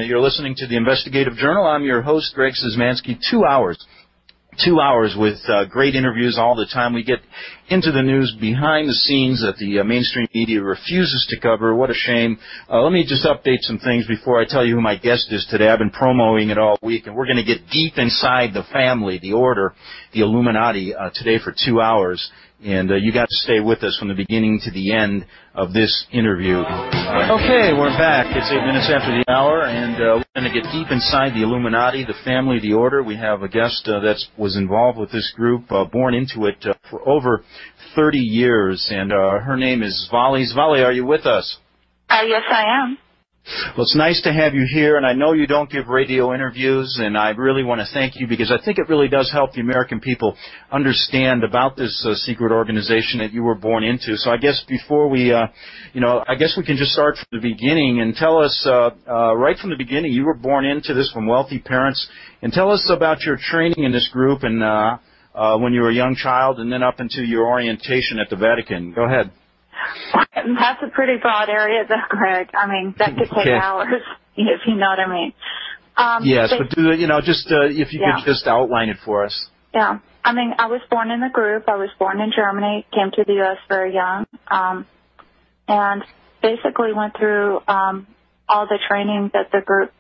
You're listening to the Investigative Journal. I'm your host, Greg Szymanski. 2 hours. 2 hours with great interviews all the time. We get into the news behind the scenes that the mainstream media refuses to cover. What a shame. Let me just update some things before I tell you who my guest is today. I've been promoting it all week, and we're going to get deep inside the family, the order, the Illuminati today for 2 hours. And you got to stay with us from the beginning to the end of this interview. Okay, we're back. It's 8 minutes after the hour, and we're going to get deep inside the Illuminati, the family, the order. We have a guest that was involved with this group, born into it for over 30 years, and her name is Svali. Svali, are you with us? Yes, I am. Well, it's nice to have you here, and I know you don't give radio interviews, and I really want to thank you because I think it really does help the American people understand about this secret organization that you were born into. So I guess before we, I guess we can just start from the beginning and tell us, right from the beginning, you were born into this from wealthy parents, and tell us about your training in this group and when you were a young child and then up into your orientation at the Vatican. Go ahead. That's a pretty broad area, though, Greg. I mean, that could take hours, if you know what I mean. Yes, but if you could just outline it for us. Yeah. I mean, I was born in the group. I was born in Germany, came to the U.S. very young, and basically went through all the training that the group,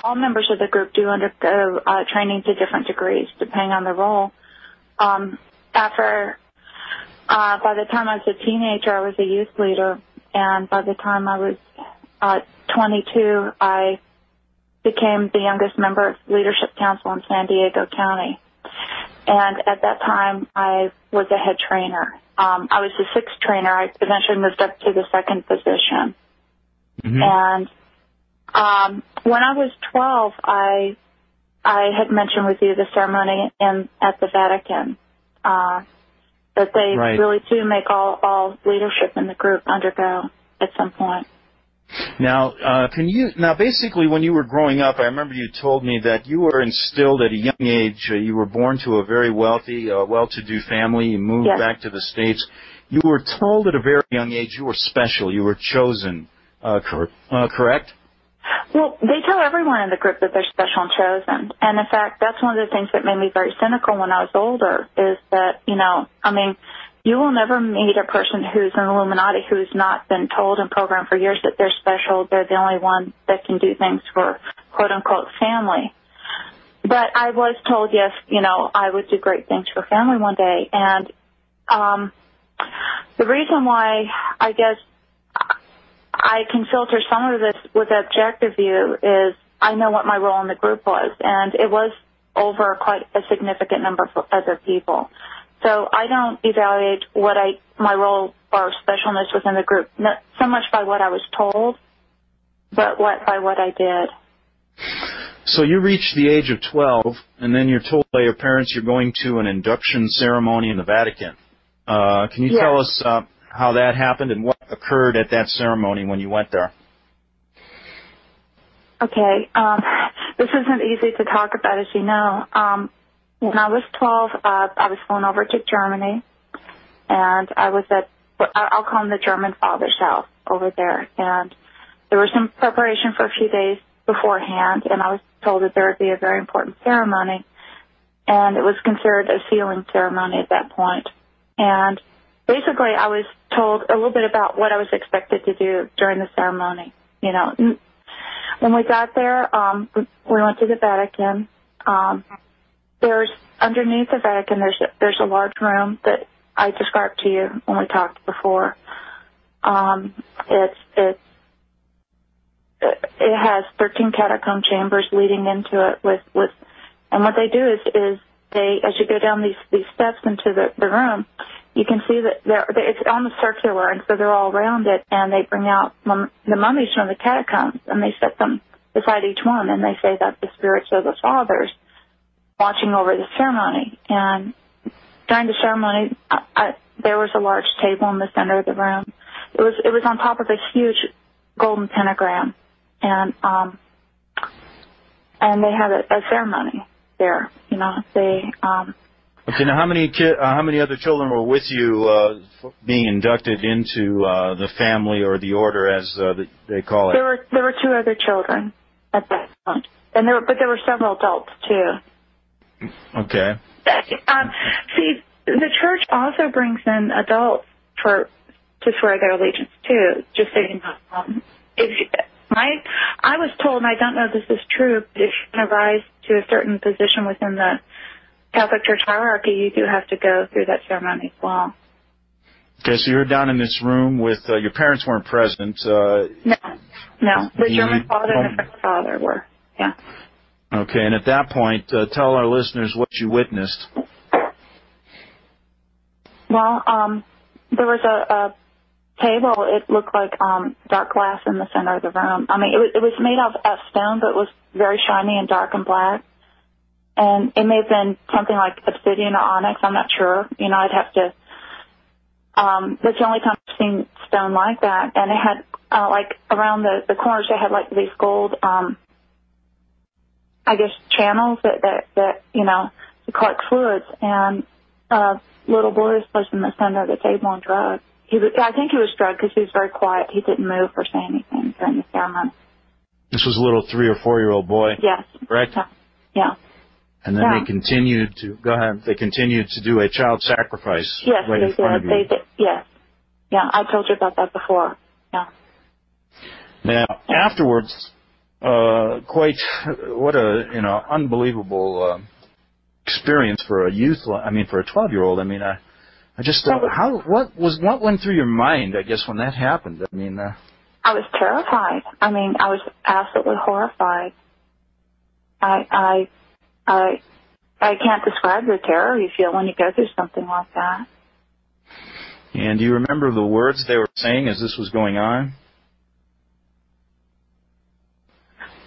all members of the group do undergo training to different degrees, depending on the role. By the time I was a teenager, I was a youth leader, and by the time I was 22, I became the youngest member of Leadership Council in San Diego County. And at that time, I was a head trainer. I was the sixth trainer. I eventually moved up to the second position. Mm-hmm. And when I was 12, I had mentioned with you the ceremony at the Vatican. That they really do make all leadership in the group undergo at some point. Now, basically when you were growing up, I remember you told me that you were instilled at a young age. You were born to a very wealthy, well-to-do family. You moved back to the States. You were told at a very young age you were special. You were chosen. Correct? Well, they tell everyone in the group that they're special and chosen. And, in fact, that's one of the things that made me very cynical when I was older is that, you will never meet a person who's an Illuminati who's not been told and programmed for years that they're special, they're the only one that can do things for, quote-unquote, family. But I was told, yes, I would do great things for family one day. And the reason why I guess I can filter some of this with an objective view is I know what my role in the group was, and it was over quite a significant number of other people. So I don't evaluate my role or specialness within the group, not so much by what I was told, but by what I did. So you reached the age of 12, and then you're told by your parents you're going to an induction ceremony in the Vatican. Can you tell us how that happened and what occurred at that ceremony when you went there? Okay. This isn't easy to talk about, as you know. When I was 12, I was flown over to Germany, and I was I'll call him the German father's house over there. And there was some preparation for a few days beforehand, and I was told that there would be a very important ceremony, and it was considered a sealing ceremony at that point. And basically, I was told a little bit about what I was expected to do during the ceremony. When we got there, we went to the Vatican. There's underneath the Vatican. There's a large room that I described to you when we talked before. It has 13 catacomb chambers leading into it and what they do is they, as you go down these steps into the room, you can see that it's almost circular, and so they're all around it, and they bring out the mummies from the catacombs, and they set them beside each one, and they say that the spirits of the fathers watching over the ceremony. And during the ceremony, there was a large table in the center of the room. It was on top of a huge golden pentagram, and they had a ceremony there. Okay, now how many other children were with you being inducted into the family or the order, as they call it? There were two other children. at that point. But there were several adults too. Okay. See, the church also brings in adults to swear their allegiance too. Just so you know, I was told, and I don't know if this is true, but if you're going to rise to a certain position within the Catholic Church hierarchy, you do have to go through that ceremony as well. Okay, so you're down in this room with your parents weren't present. No. The German father and the French father were. Yeah. Okay, and at that point, tell our listeners what you witnessed. Well, there was a table. It looked like dark glass in the center of the room. I mean, it was made of stone, but it was very shiny and dark and black. And it may have been something like obsidian or onyx. I'm not sure. You know, I'd have to. That's the only time I've seen stone like that. And it had like around the corners, it had like these gold, I guess, channels that you know, to collect fluids. And little boy was placed in the center of the table and drugged. I think he was drugged because he was very quiet. He didn't move or say anything during the ceremony. This was a little 3 or 4 year old boy. Yes. Correct? Yeah. And then they continued to go ahead. They continued to do a child sacrifice. Yes, right in front of you. They did. Yes. Yeah, I told you about that before. Yeah. Now afterwards, quite what a unbelievable experience for a youth. I mean, for a 12-year-old. I mean, I just what went through your mind? I guess when that happened. I mean, I was terrified. I mean, I was absolutely horrified. I can't describe the terror you feel when you go through something like that. And do you remember the words they were saying as this was going on?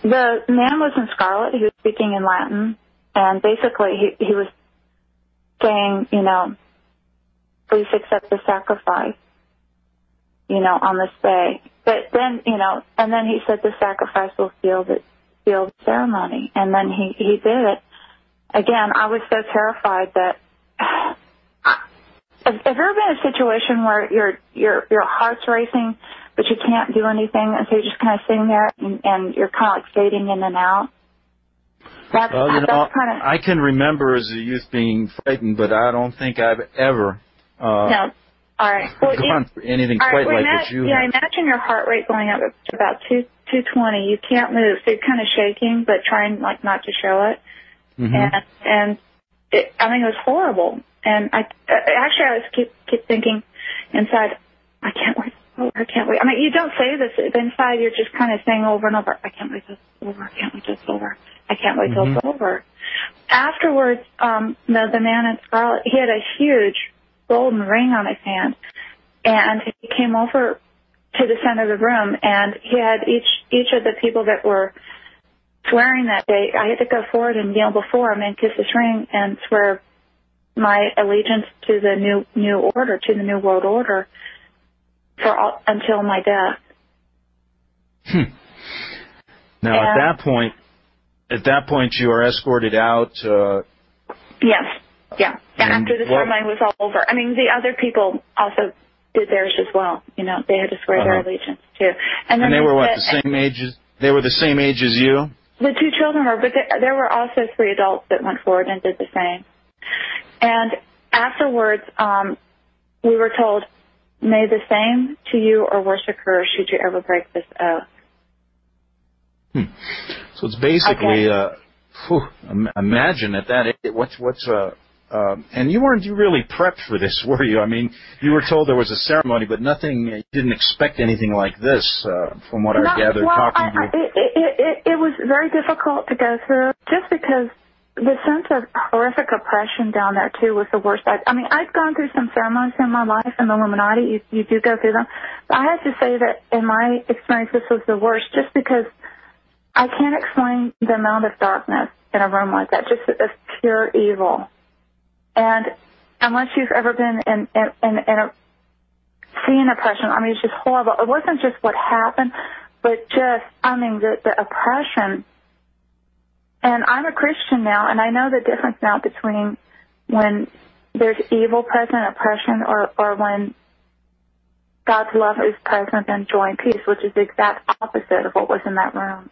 The man was in scarlet. He was speaking in Latin. And basically he was saying, you know, please accept the sacrifice, you know, on this day. But then, you know, and then he said the sacrifice will seal the ceremony. And then he did it. Again, I was so terrified that have you ever been in a situation where your heart's racing, but you can't do anything, and so you're just kind of sitting there and you're kind of like fading in and out? That's kind of. I can remember as a youth being frightened, but I don't think I've ever no. All right. gone through anything quite like what you have. Imagine your heart rate going up to about 220. You can't move, so you're kind of shaking, but trying like not to show it. Mm-hmm. And I mean, it was horrible. And I was keep thinking inside, I can't wait. I can't wait. I mean, you don't say this, but inside you're just kind of saying over and over, I can't wait till it's over. I can't wait till it's over. I can't wait till it's over. Afterwards, the man in scarlet, he had a huge golden ring on his hand, and he came over to the center of the room, and he had each of the people that were swearing that day. I had to go forward and kneel before him and kiss his ring and swear my allegiance to the new order, to the new world order, until my death. Now, at that point, you are escorted out. Yes. Yeah. After the ceremony was all over. I mean, the other people also did theirs as well. You know, they had to swear their allegiance too. And they were the same age? They were the same age as you? The two children were, but there were also 3 adults that went forward and did the same. And afterwards, we were told, may the same to you or worse occur should you ever break this oath. So it's basically, imagine at that age, and you weren't really prepped for this, were you? I mean, you were told there was a ceremony, but nothing, you didn't expect anything like this, from what I gathered talking to you. It was very difficult to go through, just because the sense of horrific oppression down there, too, was the worst. I mean, I've gone through some ceremonies in my life in the Illuminati. You do go through them. But I have to say that in my experience, this was the worst, just because I can't explain the amount of darkness in a room like that, just of pure evil. And unless you've ever been in seen oppression, I mean, it's just horrible. It wasn't just what happened, but just, I mean, the oppression. And I'm a Christian now, and I know the difference now between when there's evil present, oppression, or when God's love is present and joy and peace, which is the exact opposite of what was in that room.